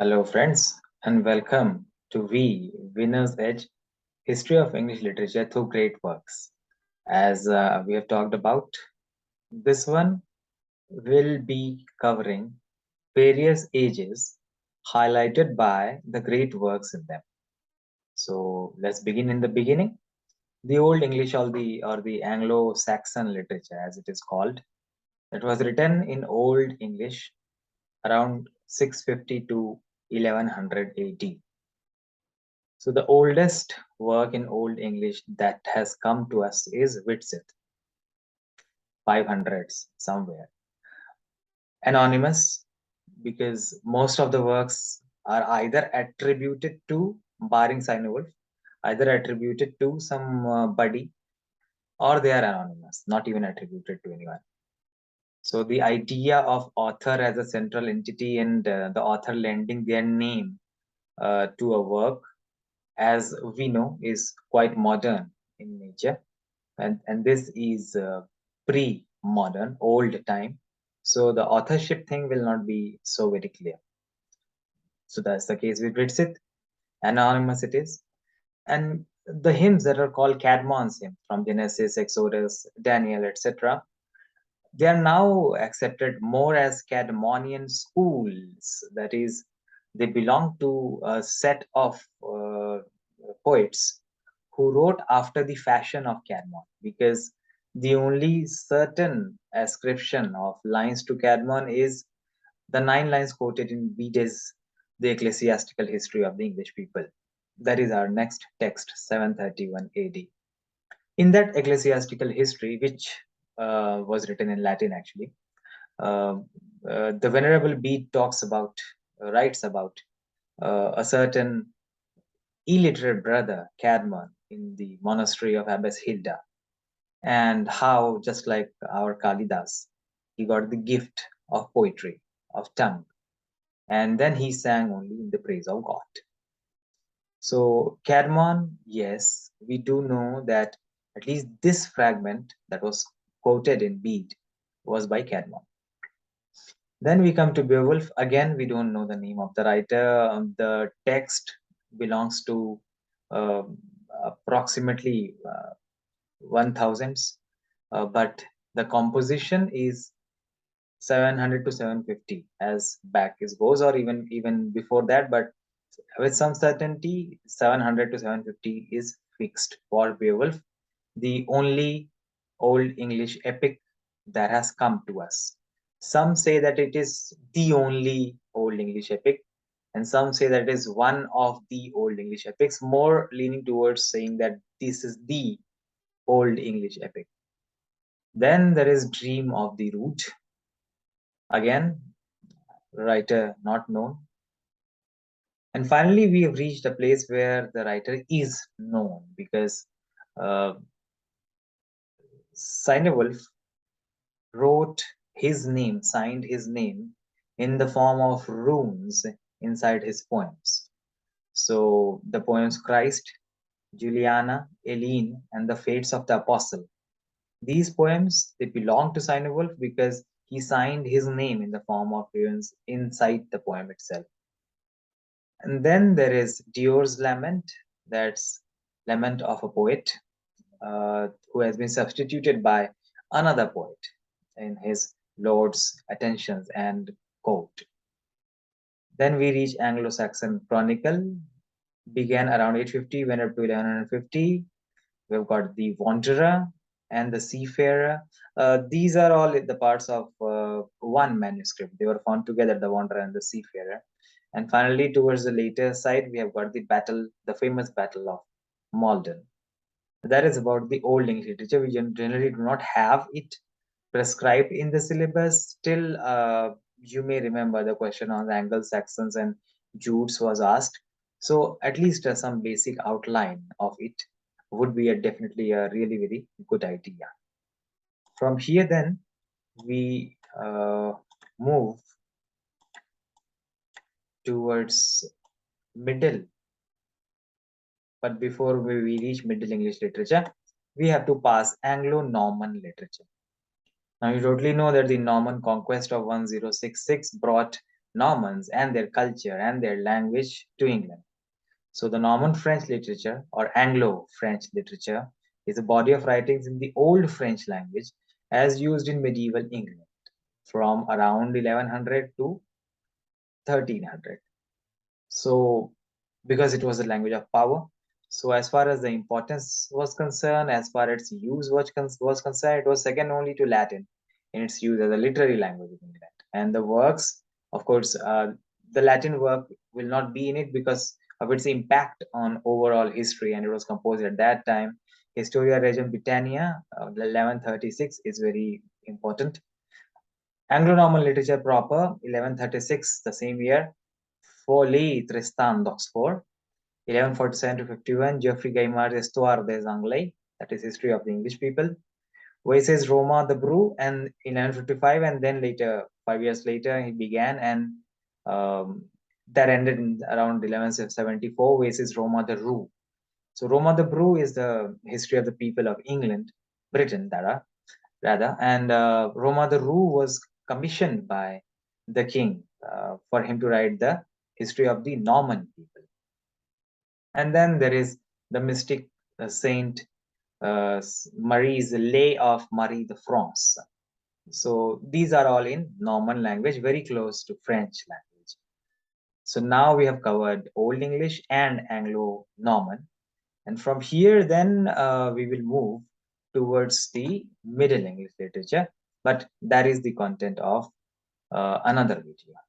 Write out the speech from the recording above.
Hello, friends, and welcome to Winner's Edge History of English Literature Through Great Works. As we have talked about, this one will be covering various ages highlighted by the great works in them. So let's begin in the beginning. The Old English or the Anglo-Saxon literature, as it is called, it was written in Old English around 650 to 1100 AD. So the oldest work in Old English that has come to us is Whitsit, 500s somewhere. Anonymous, because most of the works are either attributed to, barring Wolf, either attributed to some buddy, or they are anonymous, not even attributed to anyone. So the idea of author as a central entity and the author lending their name to a work, as we know, is quite modern in nature. And this is pre-modern, old time. So the authorship thing will not be so very clear. So that's the case with Britsit. Anonymous it is. And the hymns that are called Cadmon's hymn from Genesis, Exodus, Daniel, etc., they are now accepted more as Cadmonian schools. That is, they belong to a set of poets who wrote after the fashion of Cadmon, because the only certain ascription of lines to Cadmon is the 9 lines quoted in Bede's The Ecclesiastical History of the English People. That is our next text, 731 AD. In that ecclesiastical history, which was written in Latin actually, uh, the Venerable Bede writes about a certain illiterate brother, Cadmon, in the monastery of Abbess Hilda, and how, just like our Kalidas, he got the gift of poetry, of tongue, and then he sang only in the praise of God. So, Cadmon, yes, we do know that at least this fragment that was quoted in Bede was by Cadmon. Then we come to Beowulf. Again, we don't know the name of the writer. The text belongs to uh, approximately 1000s, but the composition is 700 to 750 as back is goes, or even before that. But with some certainty, 700 to 750 is fixed for Beowulf, the only Old English epic that has come to us. Some say that it is the only Old English epic, and some say that it is one of the Old English epics, more leaning towards saying that this is the Old English epic. Then there is Dream of the Root. Again, writer not known. And finally, we have reached a place where the writer is known, because uh, Wolf wrote his name, signed his name in the form of runes inside his poems. So the poems Christ, Juliana, Eileen, and the Fates of the Apostle. These poems, they belong to Wolf because he signed his name in the form of runes inside the poem itself. And then there is Dior's Lament, that's lament of a poet who has been substituted by another poet in his lord's attentions and court. Then we reach Anglo-Saxon Chronicle, began around 850, went up to 1150. We've got the Wanderer and the Seafarer. These are all the parts of one manuscript. They were found together, the Wanderer and the Seafarer. And finally, towards the later side, we have got the famous Battle of Malden. That is about the Old English literature. We generally do not have it prescribed in the syllabus. Still, you may remember the question on the Anglo-Saxons and Jutes was asked. So at least some basic outline of it would be definitely a really very good idea. From here then, we move towards middle. But before we reach Middle English literature, we have to pass Anglo-Norman literature. Now you totally know that the Norman conquest of 1066 brought Normans and their culture and their language to England. So the Norman French literature or Anglo-French literature is a body of writings in the Old French language as used in medieval England from around 1100 to 1300. So because it was a language of power, so as far as the importance was concerned, as far as its use was concerned, it was second only to Latin in its use as a literary language in England. And the works, of course, the Latin work will not be in it because of its impact on overall history, and it was composed at that time. Historia Regum Britannia, 1136, is very important. Anglo-Normal Literature proper, 1136, the same year. Folly Tristan d'Oxford, 1147 to 51. Geoffrey Gaimard's Histoire des Anglais, that is History of the English People. Voices Roma the Brew, and in 1155, and then later, 5 years later, he began, and that ended in around 1174. Voices Roma the Rue. So Roma the Brew is the history of the people of England, Britain, rather, and Roma the Rue was commissioned by the king for him to write the history of the Norman people. And then there is the mystic Saint Marie's Lay of Marie de France. So these are all in Norman language, very close to French language. So now we have covered Old English and Anglo-Norman. And from here, then we will move towards the Middle English literature. But that is the content of another video.